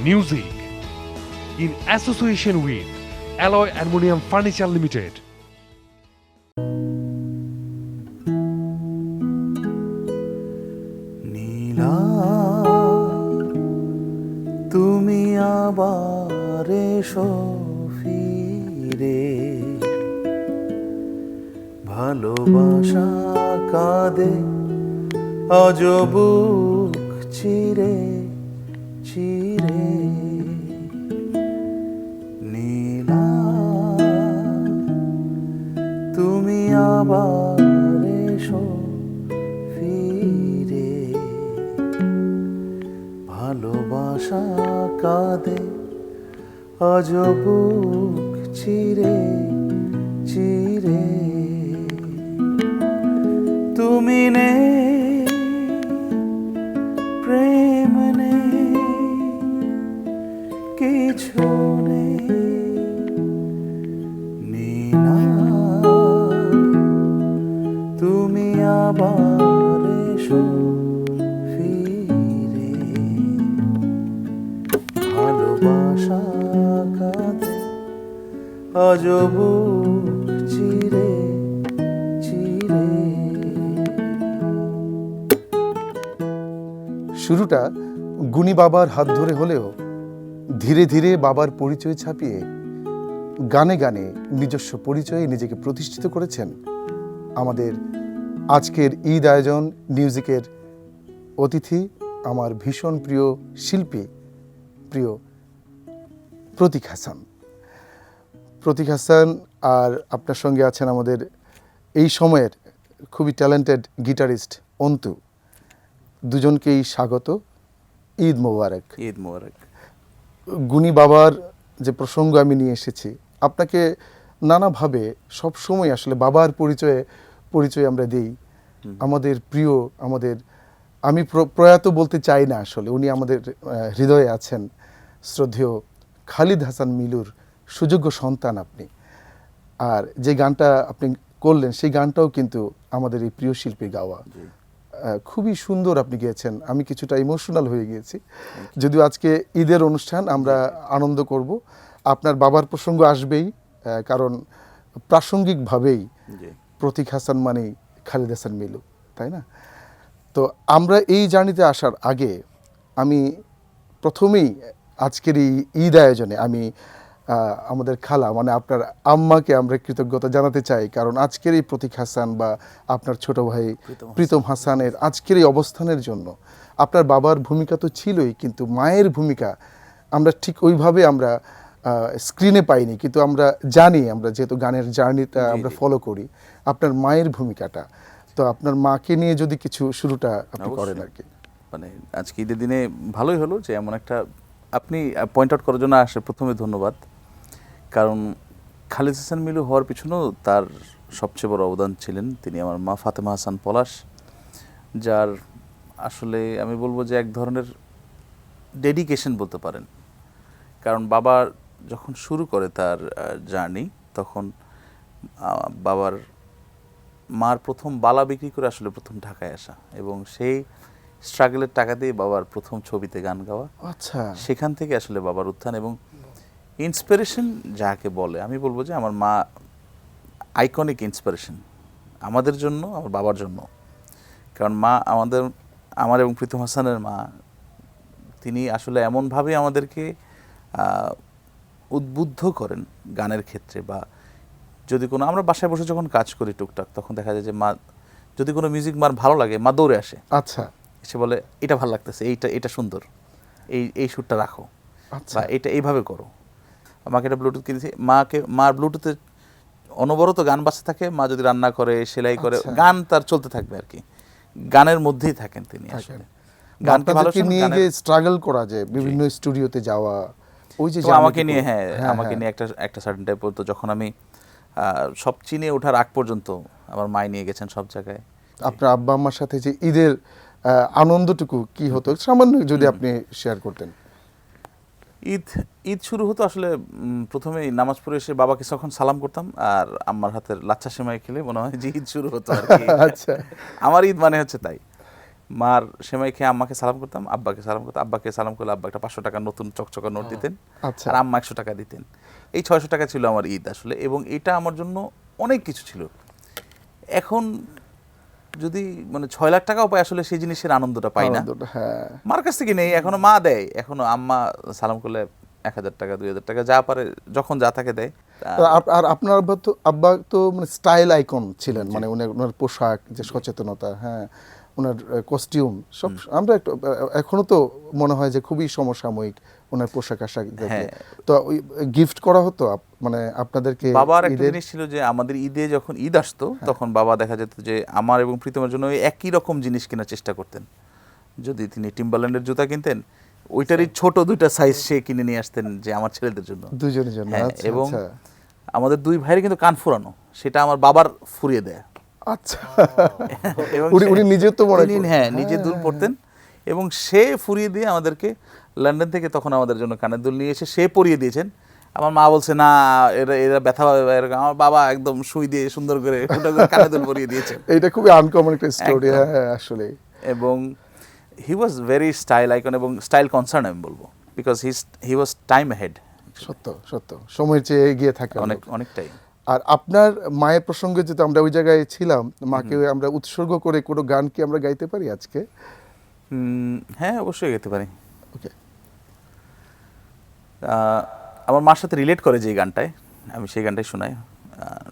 Music in association with Alloy Aluminium Furniture Limited. নীলা তুমি আবার এসো ফিরে, ভালোবাসা কাঁদে আজ বুক চিরে চিরে। নীলা তুমি আবার এসো ফিরে, ভালোবাসা কাঁদে আজ বুক চিরে চিরে। তুমি নেই, প্রেম নেই, কিছু নেই। নীলা তুমি আবার এসো ফিরে, ভালোবাসা কাঁদে আজ বুক চিরে চিরে। শুরুটা গুণী বাবার হাত ধরে হলেও ধীরে ধীরে বাবার পরিচয় ছাপিয়ে গানে গানে নিজস্ব পরিচয়ে নিজেকে প্রতিষ্ঠিত করেছেন আমাদের আজকের ঈদ আয়োজন মিউজিকের অতিথি, আমার ভীষণ প্রিয় শিল্পী, প্রিয় প্রতীক হাসান। প্রতীক হাসান আর আপনার সঙ্গে আছেন আমাদের এই সময়ের খুবই ট্যালেন্টেড গিটারিস্ট অন্তু। দুজনকেই স্বাগত। ঈদ মোবারক। ঈদ মোবারক। গুণী বাবার যে প্রসঙ্গ আমি নিয়ে এসেছি, আপনাকে নানাভাবে সবসময় আসলে বাবার পরিচয় আমরা দিই। আমাদের প্রিয়, আমি প্রয়াত বলতে চাই না, আসলে উনি আমাদের হৃদয়ে আছেন। শ্রদ্ধেয় খালিদ হাসান মিলুর সুযোগ্য সন্তান আপনি। আর যে গানটা আপনি করলেন সেই গানটাও কিন্তু আমাদের এই প্রিয় শিল্পীর গাওয়া। খুবই সুন্দর আপনি গেয়েছেন। আমি কিছুটা ইমোশনাল হয়ে গিয়েছি। যদিও আজকে ঈদের অনুষ্ঠান, আমরা আনন্দ করব। আপনার বাবার প্রসঙ্গ আসবেই, কারণ প্রাসঙ্গিকভাবেই প্রতীক হাসান মানেই খালিদ হাসান মিলু, তাই না? তো আমরা এই জার্নিতে আসার আগে আমি প্রথমেই আজকের এই ঈদ আয়োজনে আমি আমাদের খালা মানে আপনার আম্মাকে আমরা কৃতজ্ঞতা জানাতে চাই, কারণ আজকের এই প্রতীক হাসান বা আপনার ছোট ভাই প্রীতম হাসানের আজকের এই অবস্থানের জন্য আপনার বাবার ভূমিকা তো ছিলই, কিন্তু মায়ের ভূমিকা আমরা ঠিক ওইভাবে আমরা স্ক্রিনে পাইনি, কিন্তু আমরা জানি, আমরা যেহেতু গানের জার্নিটা আমরা ফলো করি, আপনার মায়ের ভূমিকাটা। তো আপনার মাকে নিয়ে যদি কিছু শুরুটা আপনি করেন আর কি। মানে আজকে ঈদের দিনে ভালোই হলো যে এমন একটা আপনি পয়েন্ট আউট করার জন্য আসে প্রথমে ধন্যবাদ। কারণ খালিদ হাসান মিলু হওয়ার পিছনেও তার সবচেয়ে বড় অবদান ছিলেন তিনি আমার মা ফাতেমা হাসান পলাশ, যার আসলে আমি বলবো যে এক ধরনের ডেডিকেশন বলতে পারেন। কারণ বাবা যখন শুরু করে তার জার্নি, তখন মার প্রথম বালা বিক্রি করে আসলে প্রথম ঢাকায় আসা, এবং সেই স্ট্রাগলের টাকা দিয়ে বাবার প্রথম ছবিতে গান গাওয়া। আচ্ছা, সেখান থেকে আসলে বাবার উত্থান এবং ইন্সপিরেশন যাকে বলে, আমি বলবো যে আমার মা আইকনিক ইন্সপিরেশন আমাদের জন্য, আমার বাবার জন্য। কারণ মা আমার এবং প্রীতম হাসানের মা, তিনি আসলে এমনভাবে আমাদেরকে উদ্বুদ্ধ করেন গানের ক্ষেত্রে, বা যদি কোনো আমরা বাসায় বসে যখন কাজ করি টুকটাক, তখন দেখা যায় যে মা যদি কোনো মিউজিক মার ভালো লাগে, মা দৌড়ে আসে। আচ্ছা, এসে বলে এটা ভালো লাগতেছে, এটা সুন্দর, এই সুরটা রাখো, বা এটা এইভাবে করো। মাকে একটা ব্লুটুথ কিনেছি, মার ব্লুটুথে অনবরত গান বাজতে থাকে। মা যদি রান্না করে, সেলাই করে, গান তার চলতে থাকবে আর কি, গানের মধ্যেই থাকেন তিনি। আসলে গানকে ভালোবাসেন, নিয়ে যে স্ট্রাগল করা যায়, বিভিন্ন স্টুডিওতে যাওয়া, ওই যে আমাকে নিয়ে আমাকে নিয়ে একটা সার্টেন টাইপ হতো। যখন আমি সব চিনে ওঠার আগ পর্যন্ত আমার মাই নিয়ে গেছেন সব জায়গায়। আপনার আব্বা আম্মার সাথে যে ঈদের আনন্দটুকু কি হতো সামান্য যদি আপনি শেয়ার করতেন। ঈদ শুরু হতো আসলে প্রথমেই নামাজ পড়ে এসে বাবাকে যখন সালাম করতাম আর আম্মার হাতের লাচ্ছা সেমাই খেলে মনে হয় যে ঈদ শুরু হতো আর কি। আচ্ছা, আমার ঈদ মানে হচ্ছে তাই। মার সেমাই খেয়ে আম্মাকে সালাম করতাম, আব্বাকে সালাম করতাম, আব্বাকে সালাম করলে আব্বা একটা 500 টাকার নতুন চকচকা নোট দিতেন, আচ্ছা। আর আম্মা 100 টাকা দিতেন। এই 600 টাকা ছিল আমার ঈদ আসলে, এবং এটা আমার জন্য অনেক কিছু ছিল। এখন যদি মানে 6 লাখ টাকাও পাই আসলে সেই জিনিসের আনন্দটা পাই না। আনন্দটা, হ্যাঁ। মার কাছ থেকে নেই, এখনো মা দেয়, এখনো আম্মা সালাম করলে 1000 টাকা 2000 টাকা যা পারে যখন যা থাকে দেয়। তো আর আপনার আব্বা তো মানে স্টাইল আইকন ছিলেন, মানে ওনার পোশাক, যে সচেতনতা, হ্যাঁ, ওনার কস্টিউম সব আমরা একটু এখনো তো মনে হয় যে খুবই সমসাময়িক ওনার পোশাক আশাক দেখলে। হ্যাঁ। তো ওই গিফট করা হতো মানে আপনাদেরকে বাবার একটা ঈদের? জিনিস ছিল যে আমাদের ঈদে যখন ঈদ আসতো তখন বাবা দেখা যেত যে আমার এবং প্রীতমের জন্য ওই একই রকম জিনিস কেনার চেষ্টা করতেন। যদি তিনি টিম্বারল্যান্ডের জুতা কিনতেন, ওইটারই ছোট 2টা সাইজ সে কিনে নিয়ে আসতেন যে আমার ছেলেদের জন্য, দুজনের জন্য। হ্যাঁ, আচ্ছা, এবং আচ্ছা, আমাদের 2 ভাইয়ের কিন্তু কান ফুরানো, সেটা আমার বাবার ফুরিয়ে দেয়। আচ্ছা। এবং উনি নিজেও তো মনে তিনি, হ্যাঁ, নিজে দুল পরতেন এবং সে ফুরিয়ে দিয়ে আমাদেরকে লন্ডন থেকে তখন আমাদের জন্য কানের দুল নিয়ে এসে সে পরিয়ে দিয়েছেন। আমার মা বলছে না এরা ব্যথা পাবে এরকম, আমার বাবা একদম সুই দিয়ে সুন্দর করে কানের দুল পরিয়ে দিয়েছেন। এইটা খুবই আনকমন একটা স্টোরি, একদম। হ্যাঁ আসলে। এবং হি ওয়াজ ভেরি স্টাইল আইকন এবং স্টাইল কনসার্ন আমি বলবো, because he was time head. সত্য সত্য, সময়ের চেয়ে এগিয়ে থাকে অনেকটাই। আর আপনার মায়ের প্রসঙ্গে যেহেতু আমরা ওই জায়গায় ছিলাম, মাকে আমরা উৎসর্গ করে কোনো গান কি আমরা গাইতে পারি আজকে? হ্যাঁ, অবশ্যই গাইতে পারি। ওকে। আমার মার সাথে রিলেট করে যে গানটায়, আমি সেই গানটাই শোনাই।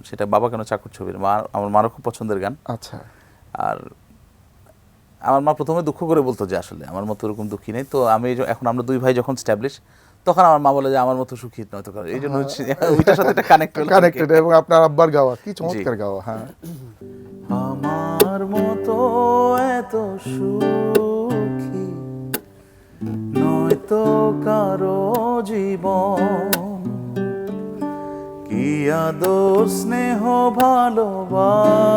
সেটা বাবা কেন চাকর ছবির, আমার মারও খুব পছন্দের গান। আচ্ছা। আর আমার মা প্রথমে দুঃখ করে বলতো যে আসলে আমার মতো এরকম দুঃখী নেই। তো আমি এখন আমরা 2 ভাই যখন স্ট্যাবলিশ, তখন আমার মা বলে যে আমার মতো সুখী নয়তো কারো, এই জন্য ওইটার সাথে একটা কানেক্টেড। এবং আপনার আব্বার গাওয়া কি চমৎকার গাওয়া, হ্যাঁ। আমার মতো এত সুখী নয়তো কারো জীবন, কি আদর স্নেহ ভালোবাসায়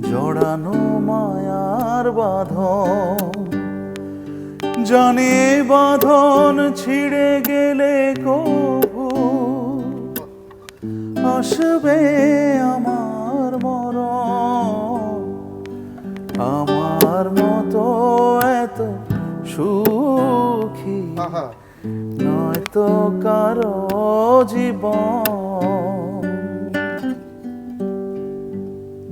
জড়ানো মায়ার বাঁধন, জানি বাঁধন ছিঁড়ে গেলে কবু আসবে আমার মরণ, আমার মতো এত সুখী নয়তো কারো জীবন।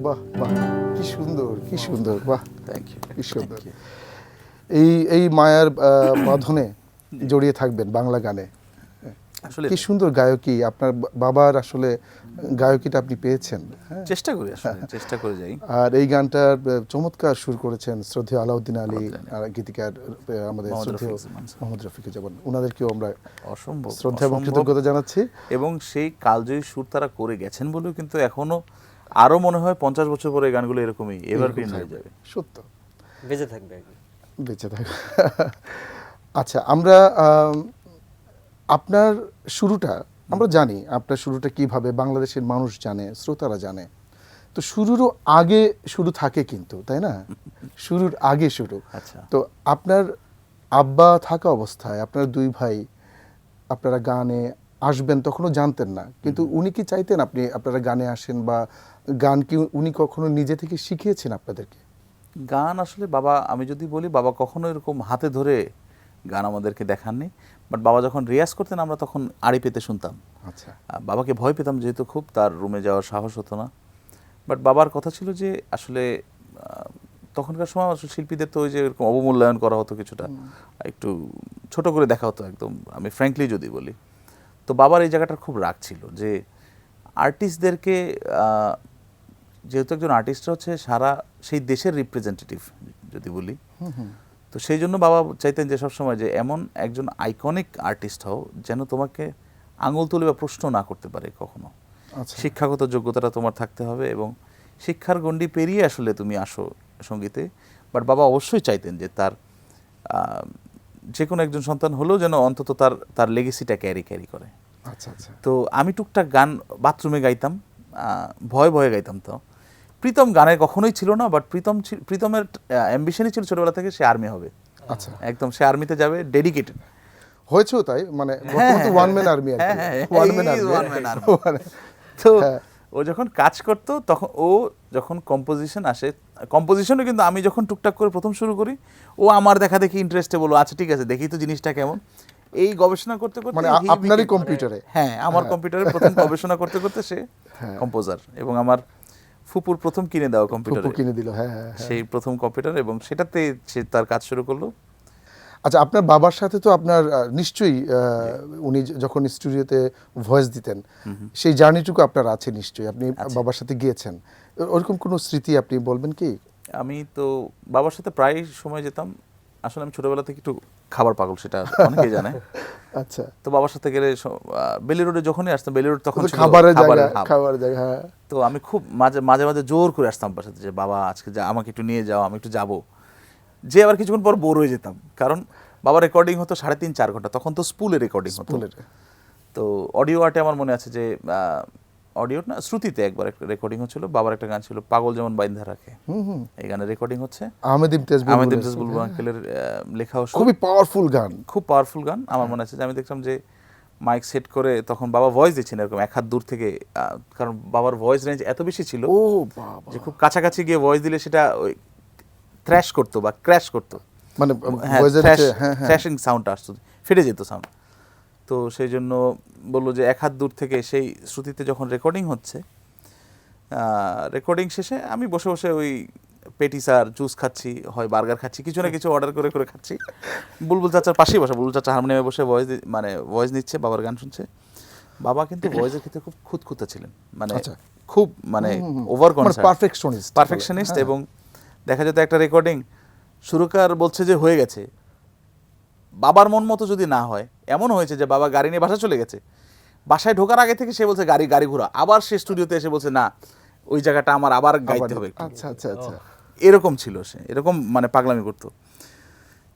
বাহ বাহ, কি সুন্দর, কি সুন্দর, বাহ, থ্যাংক ইউ, কি সুন্দর। এই মায়ার বাঁধনে জড়িয়ে থাকবেন বাংলা গানে। আসলে কি সুন্দর গায়কী, আপনার বাবার আসলে গায়কীটা আপনি পেয়েছেন, হ্যাঁ। চেষ্টা করি, আসলে চেষ্টা করে যাই। আর এই গানটার চমৎকার সুর করেছেন শ্রদ্ধেয় আলাউদ্দিন আলী, আর গীতিকার আমাদের শ্রদ্ধেয় মোহাম্মদ রফিকুজ্জামান, ওনাদেরকেও আমরা অসম্ভব শ্রদ্ধা এবং কৃতজ্ঞতা জানাচ্ছি। এবং সেই কালজয়ী সুর তারা করে গেছেন বলেও কিন্তু এখনো আরো মনে হয় 50 বছর পরে এই গানগুলো এরকমই এভারগ্রিন হয়ে যাবে। সত্য, বেঁচে থাকবে আর কি। বেঁচে থাকবে। আচ্ছা, আমরা আপনার শুরুটা আমরা জানি, আপনার শুরুটা কিভাবে বাংলাদেশের মানুষ জানে, শ্রোতারা জানে। তো শুরুরও আগে শুরু থাকে কিন্তু, তাই না? শুরুর আগে শুরু। আচ্ছা। তো আপনার আব্বা থাকা অবস্থায় আপনার 2 ভাই আপনারা গানে আসবেন তখনও জানতেন না, কিন্তু উনি কি চাইতেন আপনারা গানে আসেন, বা গান কি উনি কখনো নিজে থেকে শিখিয়েছেন আপনাদেরকে? গান আসলে বাবা, আমি যদি বলি, বাবা কখনো এরকম হাতে ধরে গান আমাদেরকে দেখাননি। বাট বাবা যখন রিয়াজ করতেন আমরা তখন আড়ি পেতে শুনতাম। আচ্ছা। বাবাকে ভয় পেতাম যেহেতু, খুব তার রুমে যাওয়ার সাহস হতো না। বাট বাবার কথা ছিল যে আসলে তখনকার সময় আসলে শিল্পীদের তো ওই যে এরকম অবমূল্যায়ন করা হতো, কিছুটা একটু ছোট করে দেখা হতো একদম, আমি ফ্র্যাঙ্কলি যদি বলি। তো বাবার এই জায়গাটার খুব রাগ ছিল যে আর্টিস্টদেরকে, যেহেতু একজন আর্টিস্ট হচ্ছে সারা সেই দেশের রিপ্রেজেন্টেটিভ যদি বলি, তো সেই জন্য বাবা চাইতেন যে সবসময় যে এমন একজন আইকনিক আর্টিস্ট হও যেন তোমাকে আঙুল তুলে বা প্রশ্ন না করতে পারে কখনো। শিক্ষাগত যোগ্যতাটা তোমার থাকতে হবে এবং শিক্ষার গণ্ডি পেরিয়ে আসলে তুমি আসো সঙ্গীতে। বাট বাবা অবশ্যই চাইতেন যে তার যে কোনো একজন সন্তান হলেও যেন অন্তত তার লেগেসিটা ক্যারি করে। আচ্ছা আচ্ছা। তো আমি টুকটাক গান বাথরুমে গাইতাম, ভয়ে ভয়ে গাইতাম। তো প্রীতম গানে কখনোই ছিল না, বাট প্রীতমের অ্যাম্বিশনই ছিল ছোটবেলা থেকে সে আর্মি হবে। আচ্ছা। একদম সে আর্মিতে যাবে, ডেডিকেটেড হয়েছেও তাই, মানে ওয়ান ম্যান আর্মি, আর ওয়ান ম্যান আর্মি। তো ও যখন কাজ করতো তখন ও যখন কম্পোজিশন আসে, কম্পোজিশনও কিন্তু আমি যখন টুকটাক করে প্রথম শুরু করি, ও আমার দেখা দেখি ইন্টারেস্টে বলো আচ্ছা ঠিক আছে দেখি তো জিনিসটা কেমন। এই গবেষণা করতে করতে মানে he আপনারই became- কম্পিউটারে? হ্যাঁ আমার কম্পিউটারে প্রথম গবেষণা করতে করতে সে কম্পোজার, এবং আমার ফুপুর প্রথম কিনে দেওয়া কম্পিউটার, ফুপু কিনে দিল, হ্যাঁ হ্যাঁ। সেই প্রথম কম্পিউটার, এবং সেটাতে সে তার কাজ শুরু করলো। আচ্ছা, আপনার বাবার সাথে তো আপনার নিশ্চয়ই উনি যখন স্টুডিওতে ভয়েস দিতেন সেই জার্নিটুকু আপনার আছে নিশ্চয়ই, আপনি বাবার সাথে গিয়েছেন, ওরকম কোনো স্মৃতি আপনি বলবেন কি? আমি তো বাবার সাথে প্রায় সময় যেতাম, আসলে আমি ছোটবেলা থেকে একটু খাবার পাগল, সেটা অনেকেই জানে। আচ্ছা, তো বাবার সাথে গেলে বেলি রোডে যখনই আসতাম, বেলি রোড তখন ছিল খাবারের জায়গা, হাব। খাবারের জায়গা, হ্যাঁ। তো আমি খুব মাঝে মাঝে মাঝে জোর করে আসতাম বাবার সাথে যে বাবা আজকে আমাকে একটু নিয়ে যাও, আমি একটু যাবো, যে আবার কিছুক্ষণ পর বোর হয়ে যেতাম, কারণ বাবা রেকর্ডিং হতো 3.5-4 ঘন্টা, তখন তো স্পুলে রেকর্ডিং হতো। তো অডিও আর্টে আমার মনে আছে যে অডিও না শ্রুতিতে একবার একটা রেকর্ডিং হচ্ছিল, বাবার একটা গান ছিল পাগল যেমন বাইন্ধা রাখে, এই গানের রেকর্ডিং হচ্ছে, আহমেদ ইমতিয়াজ বুলবুল আঙ্কেলের লেখা, খুবই পাওয়ারফুল গান, খুব পাওয়ারফুল গান। আমার মনে আছে যে আমি দেখলাম যে মাইক সেট করে তখন বাবা ভয়েস দিচ্ছেন এরকম এক হাত দূর থেকে, কারণ বাবার ভয়েস রেঞ্জ এত বেশি ছিল ও বাবা, যে খুব কাছাকাছি গিয়ে ভয়েস দিলে সেটা ওই থ্র্যাশ করতো বা ক্র্যাশ করতো, মানে থ্র্যাশিং সাউন্ডটা আসতো, ফেটে যেত সাউন্ড। তো সেই জন্য বললো যে এক হাত দূর থেকে সেই শ্রুতিতে যখন রেকর্ডিং হচ্ছে, রেকর্ডিং শেষে আমি বসে বসে ওই পেটিস আর জুস খাচ্ছি, হয় বার্গার খাচ্ছি, কিছু না কিছু অর্ডার করে করে খাচ্ছি, বুলবুল চাচার পাশেই বসা, বুলবুল চাচা হারমোনিয়ামে বসে ভয়েস নিচ্ছে, বাবার গান শুনছে। বাবা কিন্তু ভয়েসের ক্ষেত্রে খুব খুঁতখুঁতে ছিলেন, মানে খুব মানে ওভার পারফেকশনিস্ট, এবং দেখা যেত একটা রেকর্ডিং সুরকার বলছে যে হয়ে গেছে, বাবার মন মতো যদি না হয়, এমন হয়েছে যে বাবা গাড়ি নিয়ে বাসা চলে গেছে, বাসায় ঢোকার আগে থেকে সে বলছে গাড়ি ঘোরা, আবার সে স্টুডিওতে এসে বলছে না ওই জায়গাটা আমার আবার গাইতে হবে। আচ্ছা আচ্ছা আচ্ছা, এরকম ছিল সে, এরকম মানে পাগলামি করতো।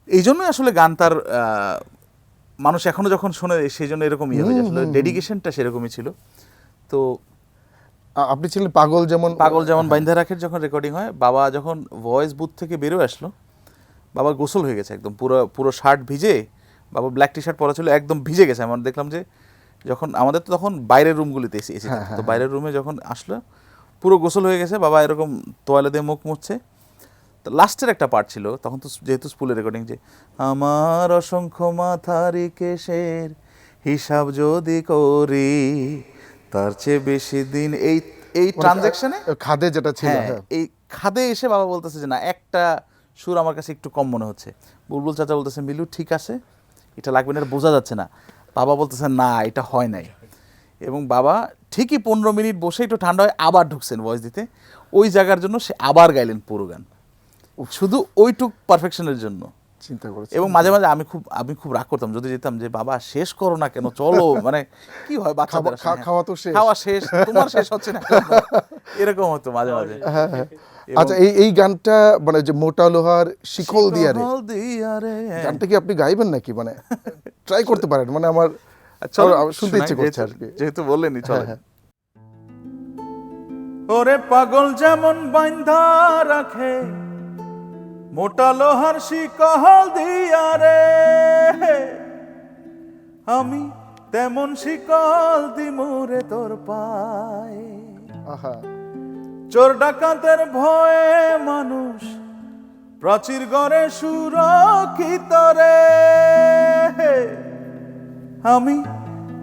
এই জন্যই আসলে গান তার মানুষ এখনো যখন শোনে সেই জন্য এরকম ইয়ে হয়ে যায়, আসলে ডেডিকেশনটা সেরকমই ছিল। তো আপনি ছিলেন পাগল যেমন বাইন্ধা রাখের যখন রেকর্ডিং হয়, বাবা যখন ভয়েস বুথ থেকে বেরোয় আসলো, বাবার গোসল হয়ে গেছে একদম, পুরো শার্ট ভিজে, বাবা ব্ল্যাক টি শার্ট পরা ছিল, একদম ভিজে গেছে। আমরা দেখলাম যে যখন আমাদের তো তখন বাইরের রুমগুলিতে এসি থাকতো, তো বাইরের রুমে যখন আসলো পুরো গোসল হয়ে গেছে, বাবা এরকম তোয়ালে দিয়ে মুখ মুছছে। তো লাস্টের একটা পার্ট ছিল তখন, তো যেহেতু স্কুলের রেকর্ডিং, যে আমার অসংখ্য মাথারি কেশের হিসাব যদি করি তার চেয়ে বেশি দিন, এই ট্রানজ্যাকশনে খাদে যেটা ছিল, এই খাদে এসে বাবা বলতেছে যে না একটা সুর আমার কাছে একটু কম মনে হচ্ছে। বুলবুল চাচা বলতেছে মিলু ঠিক আছে, এটা লাগবে না, এটা বোঝা যাচ্ছে না। বাবা বলতেছে না এটা হয় নাই, এবং বাবা ঠিকই 15 মিনিট বসে একটু ঠান্ডা হয় আবার ঢুকছেন ভয়েস দিতে, ওই জায়গার জন্য সে আবার গাইলেন পুরো গান, শুধু ওইটুক পারফেকশনের জন্য। চিন্তা করেছি, এবং মাঝে মাঝে আমি খুব রাগ করতাম যদি যেতাম যে বাবা শেষ করো না কেন, চলো, মানে কি হয় বাচ্চাদের খাওয়া শেষ, তোমার শেষ হচ্ছে না, এরকম হতো মাঝে মাঝে। আচ্ছা, এই গানটা মানে যে মোটা লোহার শিকল দিয়া রে, গানটা কি আপনি গাইবেন নাকি, মানে ট্রাই করতে পারেন, মানে আমার শুনতে ইচ্ছে করছে আর কি, যেহেতু বললেনি চলো। ওরে পাগল যেমন বাইন্ধা রাখে মোটা লোহার শিকল দিয়া রে, আমি তেমন শিকল দিমুরে তোর পায়, চোর ডাকাতের ভয়ে মানুষ প্রাচীর গড়ে সুরক্ষিত রে, আমি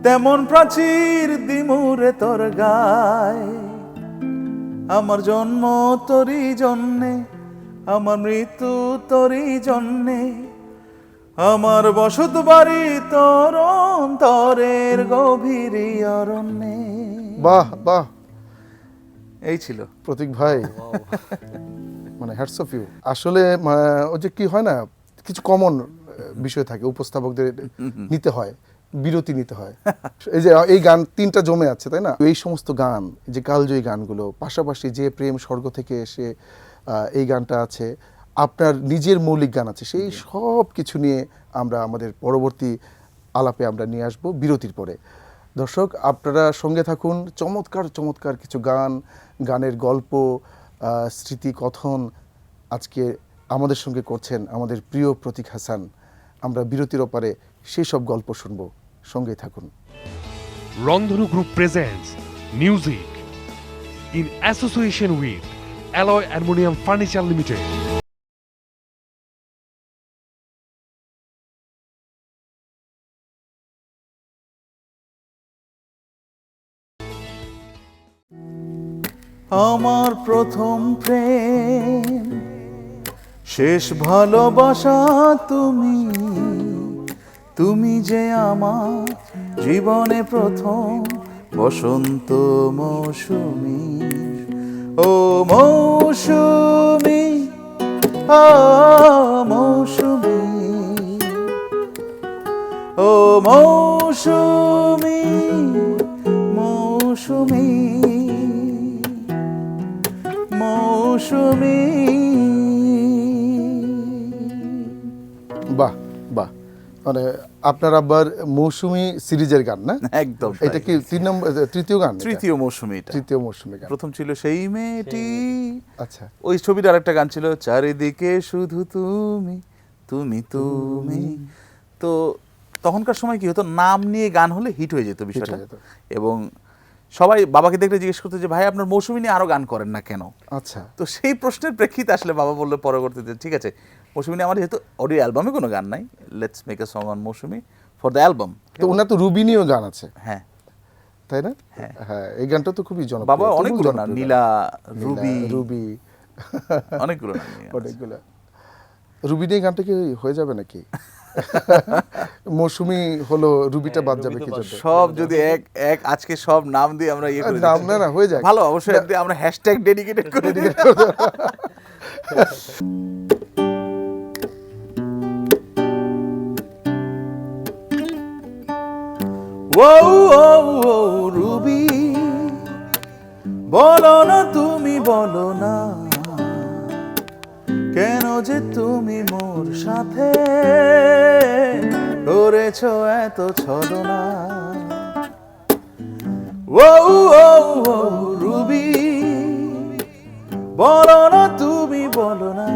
তেমন প্রাচীর দিমুরে তোর গায়, আমার জন্ম তোরই জন্যে, আমার মৃত্যু তোরই জন্যে, আমার বসত বাড়ি তোর অন্তরের গভীর অরণ্যে। বাহ বাহ, এই ছিল প্রতীক ভাই, মানে হ্যাটস অফ ইউ। আসলে ওই যে কি হয় না, কিছু কমন বিষয় থাকে, উপস্থাপকদের নিতে হয়, বিরতি নিতে হয়। এই যে এই গান 3টা জমে আছে তাই না, এই সমস্ত গান, যে কালজয়ী গানগুলো, পাশাপাশি যে প্রেম স্বর্গ থেকে এসে এই গানটা আছে, আপনার নিজের মৌলিক গান আছে, সেই সব কিছু নিয়ে আমরা আমাদের পরবর্তী আলাপে আমরা নিয়ে আসব বিরতির পরে। দর্শক আপনারা সঙ্গে থাকুন, চমৎকার চমৎকার কিছু গানের গল্প, স্মৃতি কথন আজকে আমাদের সঙ্গে করছেন আমাদের প্রিয় প্রতীক হাসান। আমরা বিরতির ওপারে সেই সব গল্প শুনবো, সঙ্গেই থাকুন। রংধনু group presents music in association with Alloy Aluminium Furniture Limited. আমার প্রথম প্রেম শেষ ভালোবাসা তুমি, তুমি যে আমার জীবনে প্রথম বসন্ত মৌসুমী। ও মৌসুমী, ও মৌসুমী, ও মৌসুমী, মৌসুমী, মৌসুমী। বাহ বাহ, মানে আপনার আব্বার মৌসুমী সিরিজের গান না? একদম এটা কি তৃতীয় গান? তৃতীয় মৌসুমী, এটা তৃতীয় মৌসুমী গান। প্রথম ছিল সেই মেয়েটি। আচ্ছা, ওই ছবিটার আরেকটা গান ছিল চারিদিকে শুধু তুমি, তুমি তুমি। তো তখনকার সময় কি হতো, নাম নিয়ে গান হলে হিট হয়ে যেত বিষয়টা। হয়ে যেত। এবং সবাই বাবাকে দেখলে জিজ্ঞেস করতো যে ভাই আপনার মৌসুমী নিয়ে আরো গান করেন না কেন? আচ্ছা, তো সেই প্রশ্নের প্রেক্ষিতে আসলে বাবা বললো পরবর্তীতে, ঠিক আছে মৌসুমী নিয়ে আমার যেহেতু অডিও অ্যালবামে কোনো গান নাই, let's make a song on Moushumi for the album. তো ওনার তো রুবি নিয়েও গান আছে, হ্যাঁ তাই না? হ্যাঁ, এই গানটা তো খুবই জনপ্রিয়। বাবা অনেকগুলো না, নীলা, রুবি, রুবি, অনেকগুলো নাম নিয়ে অনেকগুলো। রুবি নিয়ে গানটা কি হয়ে যাবে নাকি? মৌসুমী হলো, রুবিটা বাদ যাবে কি জন্য? সব যদি এক এক আজকে সব নাম দিয়ে আমরা ইয়ে করে নাম না হয়ে যায় ভালো, অবশ্যই একদিন আমরা হ্যাশট্যাগ ডেডিকেটেড করে দিই। ও রুবি বলো না, তুমি বলো না কেন যে তুমি মোর সাথে করেছ এত ছলনা। ও রুবি বলো না, তুমি বলো না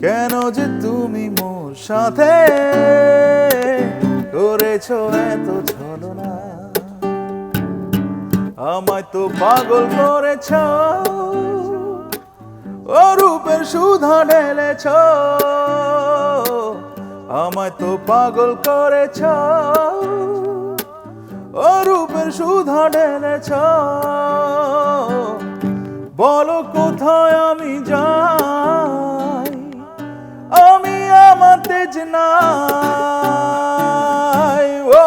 কেন যে তুমি মোর সাথে করেছ এত ছলনা। আমায় তো পাগল করেছ, ও রূপের সুধা ঢেলেছ, আমায় তো পাগল করেছ, ও রূপের সুধা ঢেলেছ। বলো কোথায় আমি যাই, আমি আমার তেজ নাই। ও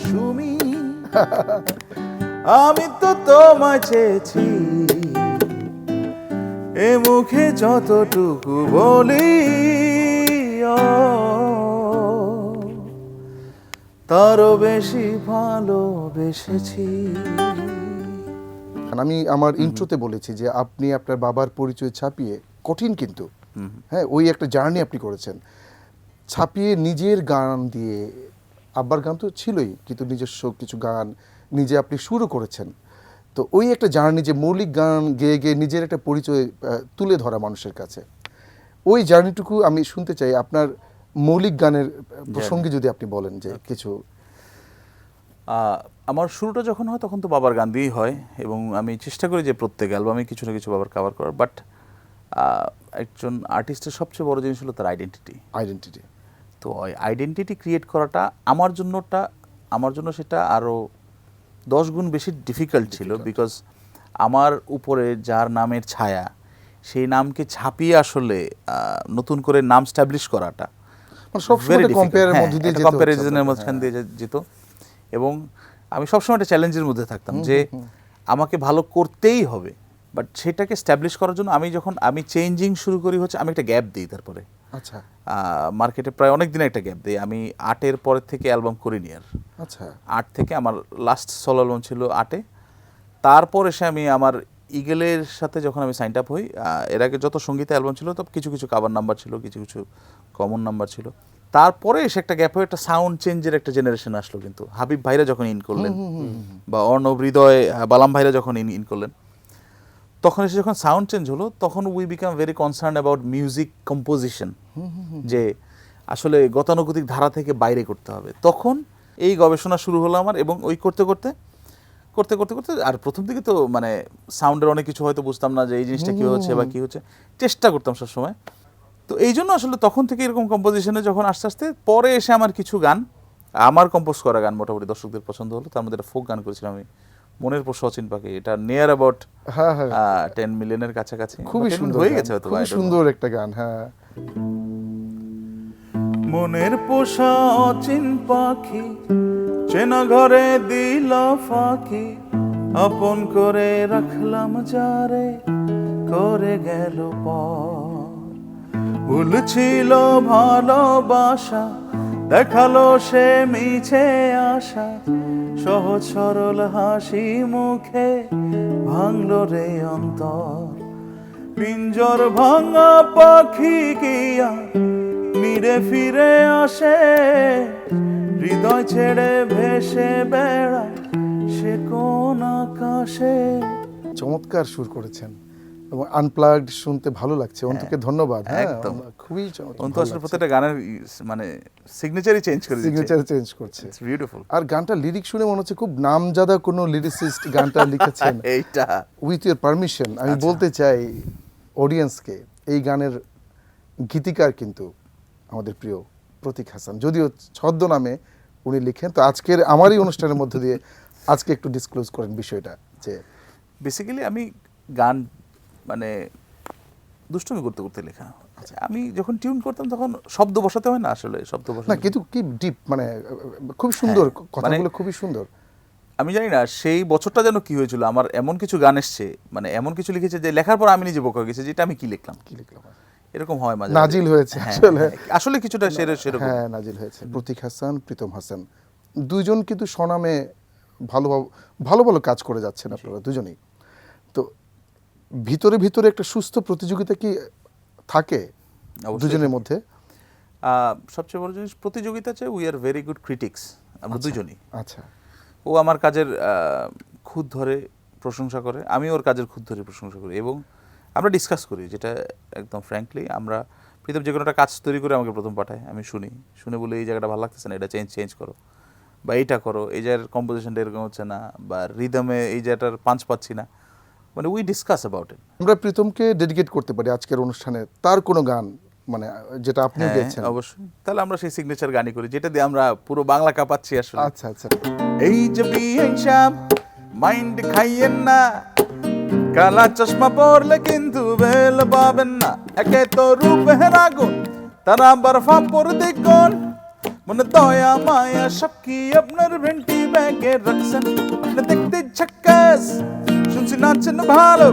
সুমি, আমি তো তোমায় চেয়েছি, এ মুখে যতটুকু বলি তারও বেশি ভালোবেসেছি। আমি আমার ইন্ট্রোতে বলেছি যে আপনি আপনার বাবার পরিচয় ছাপিয়ে, কঠিন কিন্তু, হ্যাঁ, ওই একটা জার্নি আপনি করেছেন, ছাপিয়ে নিজের গান দিয়ে। আব্বার গান তো ছিলই, কিন্তু নিজস্ব কিছু গান নিজে আপনি শুরু করেছেন। তো ওই একটা জার্নি, যে মৌলিক গান গেয়ে গেয়ে নিজের একটা পরিচয় তুলে ধরা মানুষের কাছে, ওই জার্নিটুকু আমি শুনতে চাই। আপনার মৌলিক গানের প্রসঙ্গে যদি আপনি বলেন যে কিছু। আমার শুরুটা যখন হয় তখন তো বাবার গান দিয়েই হয়, এবং আমি চেষ্টা করি যে প্রত্যেক অ্যালবামে কিছু না কিছু বাবার কভার করার। বাট একজন আর্টিস্টের সবচেয়ে বড় জিনিস হলো তার আইডেন্টিটি। তো ওই আইডেন্টিটি ক্রিয়েট করাটা আমার জন্য সেটা আরও 10 গুণ বেশি ডিফিকাল্ট ছিল। বিকজ আমার উপরে যার নামের ছায়া, সেই নামকে ছাপিয়ে আসলে নতুন করে নাম স্ট্যাবলিশ করাটা কম্প্যারিজনের মধ্যখান দিয়ে যেত। এবং আমি সবসময় একটা চ্যালেঞ্জের মধ্যে থাকতাম যে আমাকে ভালো করতেই হবে, বাট সেটাকে স্ট্যাবলিশ করার জন্য আমি চেঞ্জিং শুরু করি হচ্ছে, আমি একটা গ্যাপ দিই। তারপরে আচ্ছা, মার্কেটে প্রায় অনেক দিন একটা গ্যাপ দিই। আমি 8-এর পরের থেকে অ্যালবাম করিনি আর। আচ্ছা, 8 থেকে আমার লাস্ট সোলো অ্যালবাম ছিল 8-এ। তারপর এসে আমি আমার ইগলের সাথে যখন আমি সাইন আপ হই, এর আগে যত সঙ্গীত অ্যালবাম ছিল তো কিছু কিছু কাভার নাম্বার ছিল, কিছু কিছু কমন নাম্বার ছিল। তারপরে এসে একটা গ্যাপ হয়ে একটা সাউন্ড চেঞ্জের একটা জেনারেশন আসলো। কিন্তু হাবিব ভাইরা যখন ইন করলেন, বা অর্ণব হৃদয়, বালাম ভাইরা যখন ইন করলেন, তখন এসে যখন সাউন্ড চেঞ্জ হলো, তখন we become very concern about music composition, যে আসলে গতানুগতিক ধারা থেকে বাইরে করতে হবে। তখন এই গবেষণা শুরু হলো আমার, এবং ওই করতে করতে করতে করতে করতে আর প্রথম দিকে তো মানে সাউন্ডের অনেক কিছু হয়তো বুঝতাম না যে এই জিনিসটা কী হচ্ছে বা কী হচ্ছে, চেষ্টা করতাম সবসময়। তো এই জন্য আসলে তখন থেকে এরকম কম্পোজিশনে যখন আস্তে আস্তে পরে এসে আমার কিছু গান, আমার কম্পোজ করা গান মোটামুটি দর্শকদের পছন্দ হলো। তার মধ্যে একটা ফোক গান করেছিলাম আমি, মনের পর সচিন পাখি, এটা নিয়ার অ্যাবাউট হ্যাঁ হ্যাঁ 10 মিলিয়নের কাছাকাছি, খুবই বা 10 সুন্দর হয়ে গান, গেছে হয়তো, খুবই সুন্দর একটা গান। হ্যাঁ, মনের পোষা অচিন পাখি চেনা ঘরে দিল ফাঁকি, আপন করে রাখলাম যারে করে গেল পর, ভুল ছিল ভালোবাসা দেখালো সে মিছে আশা, সহজ সরল হাসি মুখে ভাঙলো রে অন্তর, পিঞ্জর ভাঙা পাখি কিয়া নিরে ফিরে আসে, হৃদয় ছেড়ে ভেসে বেড়ায় সে কোন আকাশে। চমৎকার সুর করেছেন এবং আনপ্লাগড শুনতে ভালো লাগছে। অন্তকে ধন্যবাদ। হ্যাঁ, একদম। খুবই অন্ত আসলে প্রত্যেকটা গানের মানে সিগনেচারই চেঞ্জ করে দিচ্ছে, সিগনেচার চেঞ্জ করছে। It's beautiful. আর গানটা লিরিক শুনে মনে হচ্ছে খুব নামজাদা কোনো লিরিসিস্ট গানটা লিখেছেন। এইটা উইথ ইউর পারমিশন আমি বলতে চাই অডিয়েন্সকে, এই গানের গীতিকার কিন্তু আমাদের প্রিয় প্রতীক হাসান, যদিও ছদ্মনামে উনি লিখেন। তো আজকের আমারই অনুষ্ঠানের মধ্য দিয়ে আজকে একটু ডিসক্লোজ করেন বিষয়টা, যে বেসিক্যালি আমি গান মানে দুষ্টুমি করতে করতে লেখা। আমি যখন টিউন করতাম তখন শব্দ বসাতে হয় না, আসলে শব্দ না বসাতে কিন্তু কি ডিপ, মানে খুব সুন্দর কথাগুলো, মানে খুবই সুন্দর। আমি জানি না সেই বছরটা যেন কি হয়েছিল, আমার এমন কিছু গান এসছে, মানে এমন কিছু লিখেছে যে লেখার পর আমি নিজে বোকা হয়ে গেছি, যেটা আমি কি লিখলাম। এরকম হয় মাঝে নাজিল হয়েছে হ্যাঁ, আসলে। আসলে কিছুটা সেরকম। হ্যাঁ, নাজিল হয়েছে। প্রতীক হাসান, প্রীতম হাসান দুইজন কিন্তু স্বনামে ভালো ভালো ভালো কাজ করে যাচ্ছেন আপনারা দুজনেই। তো ভিতরে ভিতরে একটা সুস্থ প্রতিযোগিতা কি থাকে অবশ্যই দুজনের মধ্যে? সবচেয়ে বড় জিনিস প্রতিযোগিতা চাই, we are very good critics আমরা দুজনই। আচ্ছা, ও আমার কাজের খুঁত ধরে প্রশংসা করে, আমি ওর কাজের খুঁত ধরে প্রশংসা করি, এবং আমরা ডিসকাস করি, যেটা একদম ফ্র্যাঙ্কলি। আমরা প্রীতম যে কোনো একটা কাজ তৈরি করে আমাকে প্রথম পাঠায়, আমি শুনে বলে এই জায়গাটা ভালো লাগতেছে না, এটা চেঞ্জ করো, বা এইটা করো, এই জায়গার কম্পোজিশনটা এরকম হচ্ছে না, বা রিদমে এই জায়গাটার পাঞ্চ পাচ্ছি না, মানে উই ডিসকাস অ্যাবাউট ইট। আমরা প্রীতমকে ডেডিকেট করতে পারি আজকের অনুষ্ঠানে তার কোনো গান, মানে যেটা আপনি গেয়েছেন। অবশ্যই, তাহলে আমরা সেই সিগনেচার গানই করি, যেটা দিয়ে আমরা পুরো বাংলা কাঁপাচ্ছি আসলে। আচ্ছা আচ্ছা, এই যে বিআইন সাহেব মাইন্ড খাইয়েন না, কালা চশমা পরলে কিন্তু বেল পাবেন না, একে তো রূপ হেরাগুন, তারা বরফা পর দেখুন, মনে দয়া মায়া সব কি আপনার ভেন্টি ব্যাগে রাখছেন, আপনি দেখতে ঝাক্কাস, শুনছি নাচেন ভালো,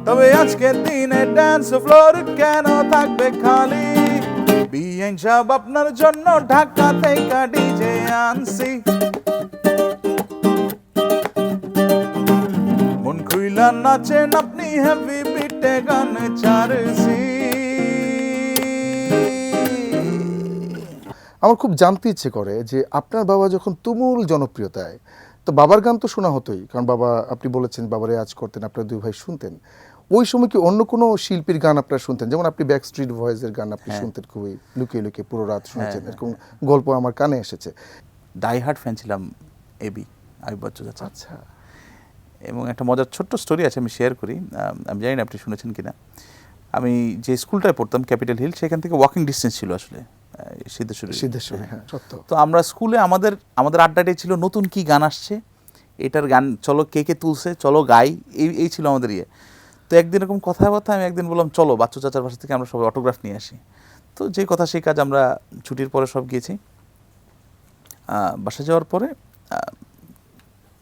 তবে আজকের দিনে ডান্স ফ্লোর কেন থাকবে খালি, বিআইন সাহেব আপনার জন্য ঢাকা থেকে ডিজে আনছি, মন খুইলা নাচেন আপনি হেভি বিটে গান ছাড়ছি। আমার খুব জানতে ইচ্ছে করে যে আপনার বাবা যখন তুমুল জনপ্রিয়তায়, তো বাবার গান তো শোনা হতোই, কারণ বাবা, আপনি বলেছেন বাবা রেয়াজ করতেন, আপনার দুই ভাই শুনতেন। ওই সময় কি অন্য কোনো শিল্পীর গান আপনারা শুনতেন? যেমন আপনি ব্যাক স্ট্রিট ভয়েসের গান আপনি শুনতেন খুবই, লুকিয়ে লুকিয়ে পুরো রাত শুনেছেন, এরকম গল্প আমার কানে এসেছে। ডাই হার্ট ফ্যান ছিলাম এবি, আইয়ুব বাচ্চু চাচা। আচ্ছা, এবং একটা মজার ছোট্ট স্টোরি আছে, আমি শেয়ার করি, আমি জানি না আপনি শুনেছেন কিনা। আমি যে স্কুলটায় পড়তাম ক্যাপিটাল হিল, সেখান থেকে ওয়াকিং ডিস্টেন্স ছিল আসলে সিদ্ধেশ্বরী, হ্যাঁ সত্য। তো আমরা স্কুলে আমাদের আড্ডাটাই ছিল নতুন কি গান আসছে, এটার গান চলো কে তুলছে, চলো গাই, এই ছিল আমাদের ইয়ে। তো একদিন এরকম কথাবার্তা আমি একদিন বললাম চলো বাচ্চু চাচার বাসা থেকে আমরা সবাই অটোগ্রাফ নিয়ে আসি। তো যে কথা সেই কাজ, আমরা ছুটির পরে সব গিয়েছি। বাসা যাওয়ার পরে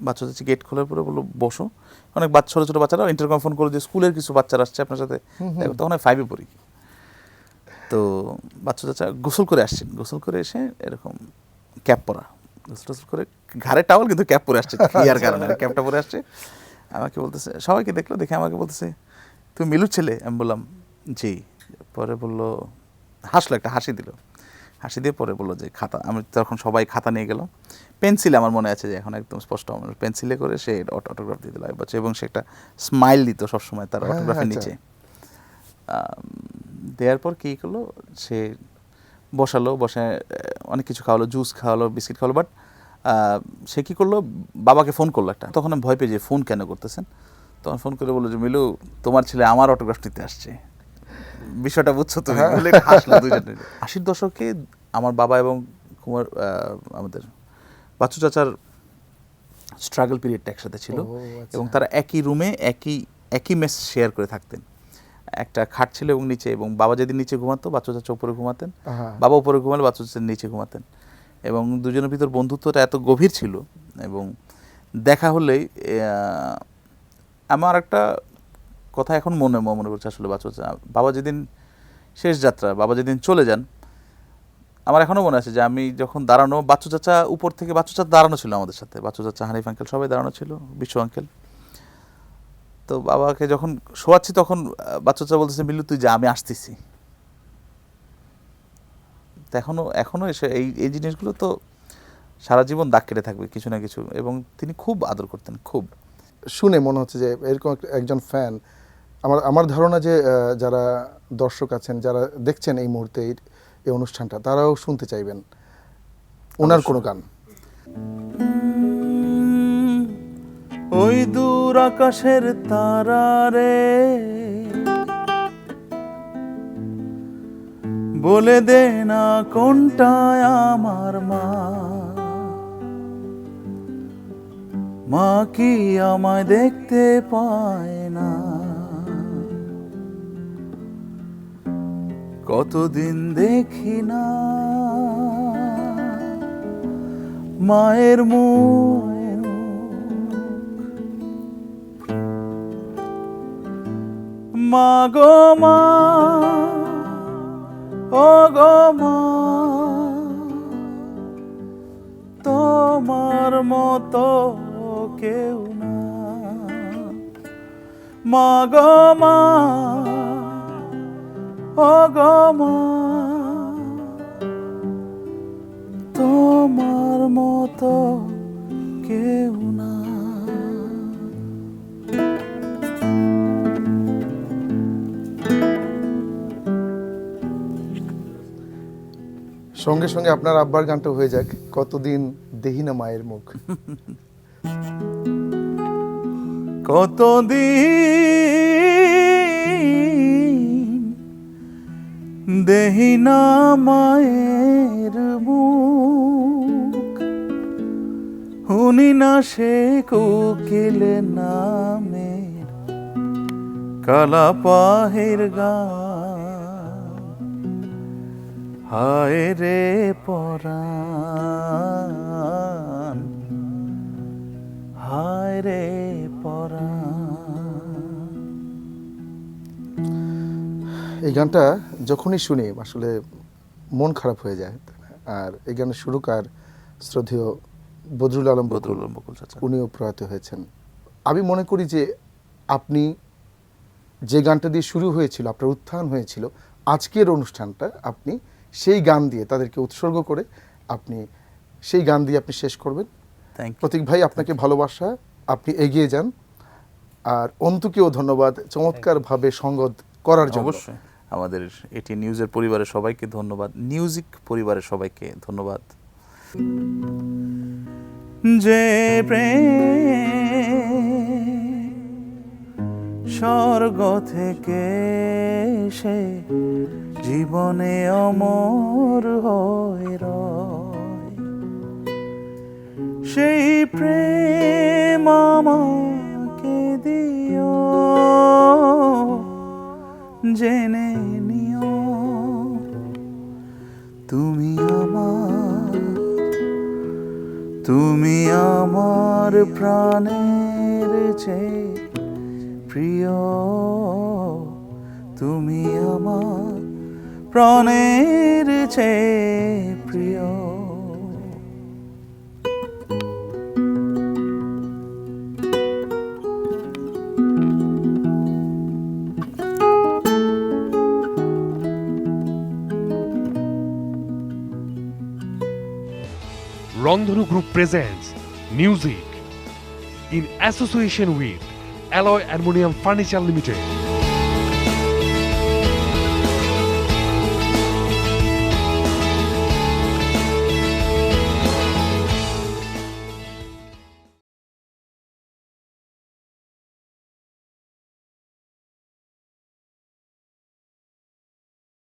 বাচ্চা চাচি গেট খোলার পরে বললো বসো, অনেক ছোটো ছোটো বাচ্চারা ইন্টারকম ফোন করে যে স্কুলের কিছু বাচ্চারা আসছে আপনার সাথে, তখন আমি 5-এ পড়ি। তো বাচ্চা চাচা গোসল করে আসছেন, গোসল করে এসে এরকম ক্যাপ পরা, গোসল করে ঘাড়ে টাওয়াল কিন্তু ক্যাপ পরে আসছে, ক্লিয়ার কারণে ক্যাপটা পরে আসছে। আমাকে বলতেছে, সবাইকে দেখলো, দেখে আমাকে বলতেছে তুমি মিলুর ছেলে? আমি বললাম জি। পরে বললো, হাসলো, একটা হাসি দিল, হাসি দিয়ে পরে বললো যে খাতা। আমি তখন সবাই খাতা নিয়ে গেল, পেন্সিলে, আমার মনে আছে যে এখন একদম স্পষ্ট, আমার পেন্সিলে করে সে অটোগ্রাফ দিয়ে দিল বাচ্চা, এবং সে একটা স্মাইল দিত সবসময় তার অটোগ্রাফের নিচে। দেওয়ার পর কী করলো, সে বসালো, বসে অনেক কিছু খাওয়ালো, জুস খাওয়ালো, বিস্কিট খাওয়ালো, বাট সে কী করলো, বাবাকে ফোন করলো একটা। তখন আমি ভয় পেয়ে যে ফোন কেন করতেছেন, তখন ফোন করে বললো যে মিলু তোমার ছেলে আমার অটোগ্রাফ নিতে আসছে, বিষয়টা বুঝছো তুমি? বলে হাসলো দুইজনে। 80-র দশকে আমার বাবা এবং আমাদের বাচ্চু চাচার স্ট্রাগল পিরিয়ডটা একসাথে ছিল, এবং তারা একই রুমে একই মেস শেয়ার করে থাকতেন। একটা খাট ছিল এবং নিচে, এবং বাবা যেদিন নিচে ঘুমাতো বাচ্চু চাচা উপরে ঘুমাতেন, বাবা উপরে ঘুমালে বাচ্চু চাচা নিচে ঘুমাতেন, এবং দুজনের ভিতর বন্ধুত্বটা এত গভীর ছিল। এবং দেখা হলেই আমার একটা কথা এখন মনে করছে আসলে বাচ্চু চাচা, বাবা যেদিন শেষ যাত্রা, বাবা যেদিন চলে যান, আমার এখনও মনে আছে যে আমি যখন দাঁড়ানো, বাচ্চু চাচা উপর থেকে, বাচ্চু চাচা দাঁড়ানো ছিল আমাদের সাথে, বাচ্চু চাচা, হানিফ আঙ্কেল সবাই দাঁড়ানো ছিল, বিশ্ব আঙ্কেল। তো বাবাকে যখন শোয়াচ্ছি তখন বাচ্চু চাচা বলতেছে মিল্লু তুই যা, আমি আসতেছি। তো এখনও এসে এই জিনিসগুলো তো সারা জীবন দাগ কেটে থাকবে কিছু না কিছু, এবং তিনি খুব আদর করতেন, খুব। শুনে মনে হচ্ছে যে এরকম একজন ফ্যান, আমার ধারণা যে যারা দর্শক আছেন, যারা দেখছেন এই মুহূর্তে এই অনুষ্ঠানটা, তারাও শুনতে চাইবেন ওনার কোনো গান। ওই দূর আকাশের তারারে বলে দে না কোনটায় আমার মা, মা কি আমায় দেখতে পায় না, কতদিন দেখি না মায়ের মুখ, মা গো মা, ও গো মা, তোমার মতো কেউ না, মা গো মা, ও গো মা, তোমার মতো কেউ না। সঙ্গে সঙ্গে আপনার আব্বার গানটা হয়ে যাক, কতদিন দেহি না মায়ের মুখ। কতদিন দেহি না মায়ের মুখ, শুনি না সে কোকিল নামের কালা পাহের গান, হায় রে পরাণ, হায় রে পরাণ। এই গানটা যখনই শুনি আসলে মন খারাপ হয়ে যায়। আর এই গানের সুরকার শ্রদ্ধেয় বদরুল আলম বকুল চাচা, উনিও প্রয়াত হয়েছেন। আমি মনে করি যে আপনি যে গানটা দিয়ে শুরু হয়েছিল, আপনার উত্থান হয়েছিল, আজকের অনুষ্ঠানটা আপনি সেই গান দিয়ে তাদেরকে উৎসর্গ করে আপনি সেই গান দিয়ে আপনি শেষ করবেন। প্রতীক ভাই, আপনাকে ভালোবাসা, আপনি এগিয়ে যান। আর অন্তুকেও ধন্যবাদ চমৎকারভাবে সঙ্গত করার জন্য। অবশ্যই আমাদের এটি নিউজের পরিবারের সবাইকে ধন্যবাদ, মিউজিক পরিবারের সবাইকে ধন্যবাদ। যে প্রেম স্বর্গ থেকে সে জীবনে অমর হয়ে রয়, সেই প্রেম আমাকে দিও, জেনে নিও তুমি আমার প্রাণের চেয়ে প্রিয়, তুমি আমার প্রাণের চেয়ে প্রিয়। Rangdhanu Group presents music in association with Alloy Aluminium Furniture Limited.